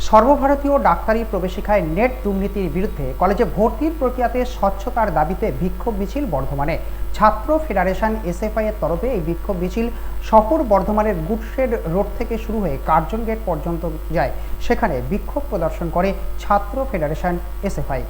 সর্বভারতীয় ডাক্তারি প্রবেশিকায় নেট দুর্নীতির বিরুদ্ধে কলেজে ভর্তির প্রক্রিয়াতে স্বচ্ছতার দাবিতে বিক্ষোভ মিছিল বর্ধমানে। ছাত্র ফেডারেশন এসএফআই এর তরফে এই বিক্ষোভ মিছিল শহর বর্ধমানের গুডশেড রোড থেকে শুরু হয়ে কার্জন গেট পর্যন্ত যায়। সেখানে বিক্ষোভ প্রদর্শন করে ছাত্র ফেডারেশন এসএফআই।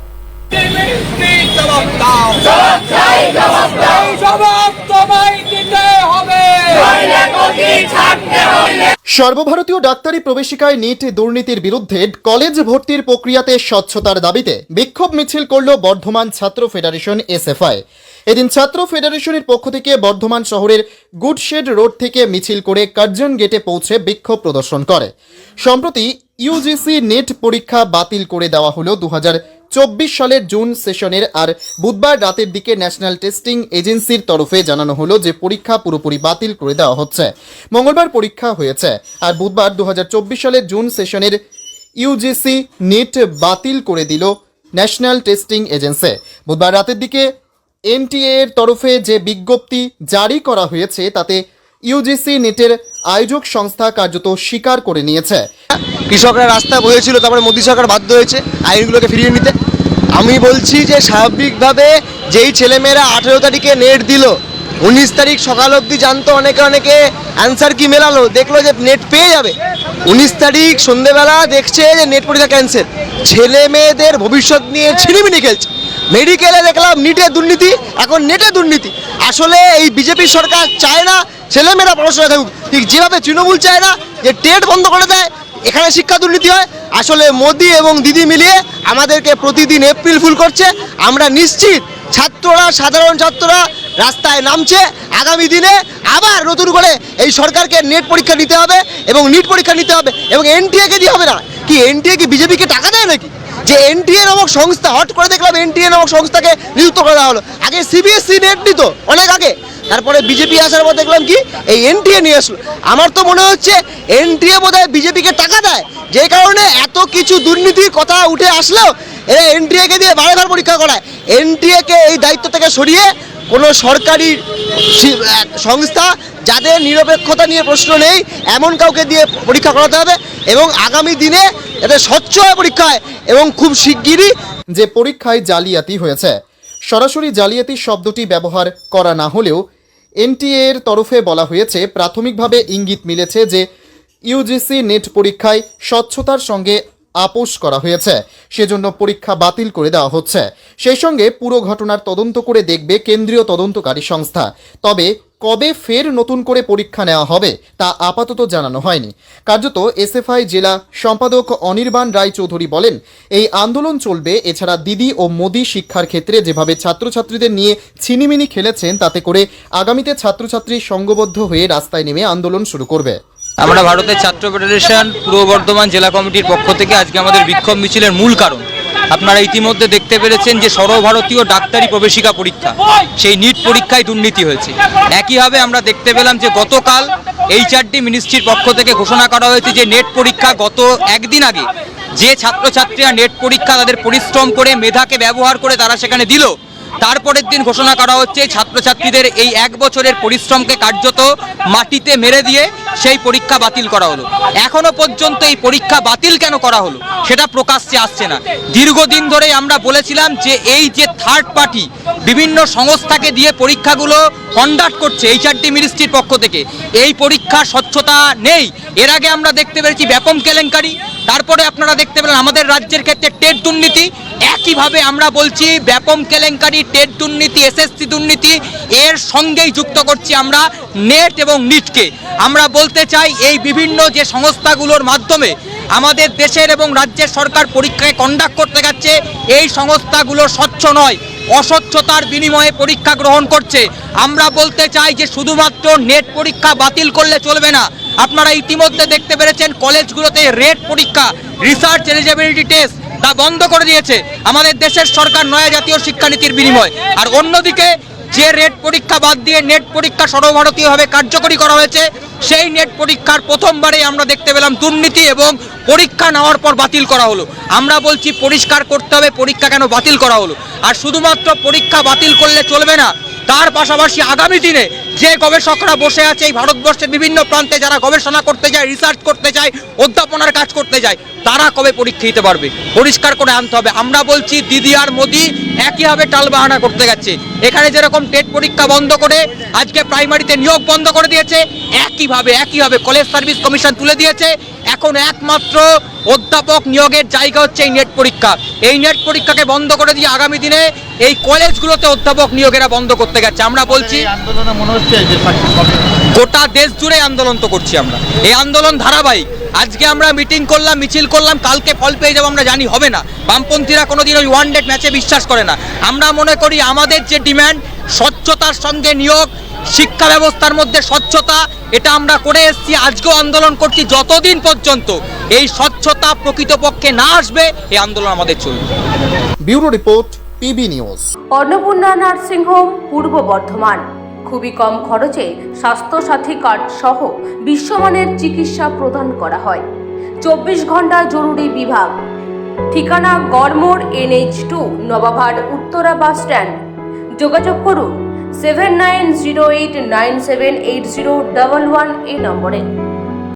সর্বভারতীয় ডাক্তারি প্রবেশিকায় নিট দুর্নীতির বিরুদ্ধে কলেজ ভর্তির প্রক্রিয়াতে স্বচ্ছতার দাবিতে বিক্ষোভ মিছিল করল বর্ধমান ছাত্র ফেডারেশন এসএফআই। এদিন ছাত্র ফেডারেশনের পক্ষ থেকে বর্ধমান শহরের গুডশেড রোড থেকে মিছিল করে কার্জন গেটে পৌঁছে বিক্ষোভ প্রদর্শন করে। সম্প্রতি ইউজিসি নেট পরীক্ষা বাতিল করে দেওয়া হলো 2024 সালের জুন সেশনের। আর বুধবার রাতের দিকে ন্যাশনাল টেস্টিং এজেন্সির তরফে জানানো হলো যে পরীক্ষা পুরোপুরি বাতিল করে দেওয়া হচ্ছে। মঙ্গলবার পরীক্ষা হয়েছে আর বুধবার 2024 সালের জুন সেশনের ইউজিসি নেট বাতিল করে দিল ন্যাশনাল টেস্টিং এজেন্সি। বুধবার রাতের দিকে এনটিএ এর তরফে যে বিজ্ঞপ্তি জারি করা হয়েছে তাতে ইউজিসি নেটের আয়োজক সংস্থা কার্যত স্বীকার করে নিয়েছে। কৃষকরা রাস্তা বসেছিল, তারপরে মোদী সরকার বাধ্য হয়েছে আইনগুলোকে ফিরিয়ে নিতে। আমি বলছি যে স্বাভাবিকভাবে যেই ছেলেমেয়েরা 18 তারিখে নেট দিল, 19 তারিখ সকাল অবধি জানতো, অনেকে অ্যান্সার কি মেলালো, দেখলো যে নেট পেয়ে যাবে। 19 তারিখ সন্ধ্যেবেলা দেখছে যে নেট পরীক্ষা ক্যান্সেল। ছেলে মেয়েদের ভবিষ্যৎ নিয়ে ছিনিমিনি খেলছে। মেডিকেলে দেখলাম নিটের দুর্নীতি, এখন নেটের দুর্নীতি। আসলে এই বিজেপি সরকার চায় না ছেলেমেয়েরা পড়াশোনা থাকুক, ঠিক যেভাবে তৃণমূল চায় না যে টেট বন্ধ করে দেয়, এখানে শিক্ষা দুর্নীতি হয়। আসলে মোদি এবং দিদি মিলিয়ে আমাদেরকে প্রতিদিন এপ্রিল ফুল করছে। আমরা নিশ্চিত ছাত্ররা, সাধারণ ছাত্ররা রাস্তায় নামছে। আগামী দিনে আবার নতুন করে এই সরকারকে নেট পরীক্ষা নিতে হবে এবং নিট পরীক্ষা নিতে হবে এবং এনটিএকে দিয়ে হবে না। কি এনটিএ কি বিজেপিকে টাকা দেয় নাকি? যে এনটিএ নামক সংস্থা, হট করে দেখলাম এনটিএ নামক সংস্থাকে নিযুক্ত করা হলো। আগে সিবিএসসি নেট নিত অনেক আগে, তারপরে বিজেপি আসার পর দেখলাম কি এই এনটিএ নিয়ে আসলো। আমার তো মনে হচ্ছে এনটিএ বোধহয় বিজেপিকে টাকা দেয়, যে কারণে এত কিছু দুর্নীতির কথা উঠে আসলেও এরা এনটিএকে দিয়ে বারবার পরীক্ষা করায়। এনটিএকে এই দায়িত্ব থেকে সরিয়ে কোনো সরকারি সংস্থা যাদের নিরপেক্ষতা নিয়ে প্রশ্ন নেই এমন কাউকে দিয়ে পরীক্ষা করাতে হবে এবং আগামী দিনে এতে স্বচ্ছ পরীক্ষা হয় এবং খুব শিগগিরই যে পরীক্ষায় জালিয়াতি হয়েছে, সরাসরি জালিয়াতি শব্দটি ব্যবহার করা না হলেও এনটিএ এর তরফে বলা হয়েছে প্রাথমিকভাবে ইঙ্গিত মিলেছে যে ইউজিসি নেট পরীক্ষায় স্বচ্ছতার সঙ্গে আপোষ করা হয়েছে, সেজন্য পরীক্ষা বাতিল করে দেওয়া হচ্ছে। সেই সঙ্গে পুরো ঘটনার তদন্ত করে দেখবে কেন্দ্রীয় তদন্তকারী সংস্থা। তবে কবে ফের নতুন করে পরীক্ষা নেওয়া হবে তা আপাতত জানানো হয়নি। কার্যত এসএফআই জেলা সম্পাদক অনির্বাণ রায়চৌধুরী বলেন, এই আন্দোলন চলবে। এছাড়া দিদি ও মোদি শিক্ষার ক্ষেত্রে যেভাবে ছাত্রছাত্রীদের নিয়ে ছিনিমিনি খেলেছেন, তাতে করে আগামীতে ছাত্রছাত্রী সংঘবদ্ধ হয়ে রাস্তায় নেমে আন্দোলন শুরু করবে। আমরা ভারতের ছাত্র ফেডারেশন পূর্ব বর্ধমান জেলা কমিটির পক্ষ থেকে আজকে আমাদের বিক্ষোভ মিছিলের মূল কারণ আপনারা ইতিমধ্যে দেখতে পেরেছেন যে সর্বভারতীয় ডাক্তারি প্রবেশিকা পরীক্ষা, সেই নিট পরীক্ষায় দুর্নীতি হয়েছে। একইভাবে আমরা দেখতে পেলাম যে গতকাল এইচআরডি মিনিস্ট্রির পক্ষ থেকে ঘোষণা করা হয়েছে যে নেট পরীক্ষা গত একদিন আগে যে ছাত্রছাত্রীরা নেট পরীক্ষা তাদের পরিশ্রম করে মেধাকে ব্যবহার করে তারা সেখানে দিল, তারপরের দিন ঘোষণা করা হচ্ছে ছাত্রছাত্রীদের এই 1 বছরের পরিশ্রমকে কার্যত মাটিতে মেরে দিয়ে সেই পরীক্ষা বাতিল করা হলো। এখনো পর্যন্ত এই পরীক্ষা বাতিল কেন করা হলো সেটা প্রকাশ্যে আসছে না। দীর্ঘদিন ধরে আমরা বলেছিলাম যে এই যে থার্ড পার্টি বিভিন্ন সংস্থাকে দিয়ে পরীক্ষাগুলো কন্ডাক্ট করছে এইচআরডি মিনিস্ট্রির পক্ষ থেকে, এই পরীক্ষার স্বচ্ছতা নেই। এর আগে আমরা দেখতে পেরেছি ব্যাপম কেলেঙ্কারি, তারপরে আপনারা দেখতে পেলেন আমাদের রাজ্যের ক্ষেত্রে টেট দুর্নীতি। একইভাবে আমরা বলছি ব্যাপম কেলেঙ্কারি, টেট দুর্নীতি, এসএসসি দুর্নীতি, এর সঙ্গেই যুক্ত করছি আমরা নেট এবং নিটকে। আমরা বলতে চাই এই বিভিন্ন যে সংস্থাগুলোর মাধ্যমে আমাদের দেশের এবং রাজ্যের সরকার পরীক্ষায় কন্ডাক্ট করতে যাচ্ছে, এই সংস্থাগুলো স্বচ্ছ নয়, অস্বচ্ছতার বিনিময়ে পরীক্ষা গ্রহণ করছে। আমরা বলতে চাই যে শুধুমাত্র নেট পরীক্ষা বাতিল করলে চলবে না। আপনারা ইতিমধ্যে দেখতে পেরেছেন কলেজগুলোতে রেট পরীক্ষা, রিসার্চ এলিজিবিলিটি টেস্ট তা বন্ধ করে দিয়েছে আমাদের দেশের সরকার নয়া জাতীয় শিক্ষানীতির বিনিময়ে। আর অন্যদিকে যে রেট পরীক্ষা বাদ দিয়ে নেট পরীক্ষা সর্বভারতীয়ভাবে কার্যকরী করা হয়েছে, সেই নেট পরীক্ষার প্রথমবারে আমরা দেখতে পেলাম দুর্নীতি এবং পরীক্ষা নেওয়ার পর বাতিল করা হলো। আমরা বলছি পরিষ্কার করতে হবে পরীক্ষা কেন বাতিল করা হলো। আর শুধুমাত্র পরীক্ষা বাতিল করলে চলবে না, তার পাশাপাশি আগামী দিনে যে গবেষকরা বসে আছে এই ভারতবর্ষের বিভিন্ন প্রান্তে, যারা গবেষণা করতে যায়, রিসার্চ করতে যায়, অধ্যাপনার কাজ করতে যায়, তারা কবে পরীক্ষা দিতে পারবে? পরিষ্কার করে আনতে হবে। আমরা বলছি দিদি আর মোদি একইভাবে টালবাহানা করতে গেছে। এখানে যেরকম টেট পরীক্ষা বন্ধ করে আজকে প্রাইমারিতে নিয়োগ বন্ধ করে দিয়েছে, একইভাবে কলেজ সার্ভিস কমিশন তুলে দিয়েছে। এখন একমাত্র অধ্যাপক নিয়োগের জায়গা হচ্ছে এই নেট পরীক্ষা। এই নেট পরীক্ষাকে বন্ধ করে দিয়ে আগামী দিনে এই কলেজগুলোতে অধ্যাপক নিয়োগেরা বন্ধ করতে গেছে। আমরা বলছি আন্দোলনে মনে হচ্ছে যে গোটা দেশ জুড়ে আন্দোলন তো করছি আমরা, এই আন্দোলন ধারাবাহিক। আজকে আমরা মিটিং করলাম, মিছিল করলাম, কালকে ফল পেয়ে যাবো আমরা জানি, হবে না। বামপন্থীরা কোনোদিন ওই ওয়ান ডে ম্যাচে বিশ্বাস করে না। আমরা মনে করি আমাদের যে ডিম্যান্ড, স্বচ্ছতার সঙ্গে নিয়োগ, শিক্ষা ব্যবস্থার মধ্যে স্বচ্ছতা, এটা আমরা করে এসেছি, আজকেও আন্দোলন করছি। যতদিন পর্যন্ত এই স্বচ্ছতা প্রকৃতপক্ষে না আসবে, এই আন্দোলন আমাদের চলবে। Bureau report, PB news. Annapurna nursing home, পূর্ব বর্ধমান। খুবই কম খরচে স্বাস্থ্যসাথী কার্ড সহ বিশ্বমানের চিকিৎসা প্রদান করা হয়। 24 ঘন্টা জরুরি বিভাগ। ঠিকানা Garmor NH2, Nababhat Uttara bus stand. যোগাযোগ করুন 7908978011 এই নম্বরে।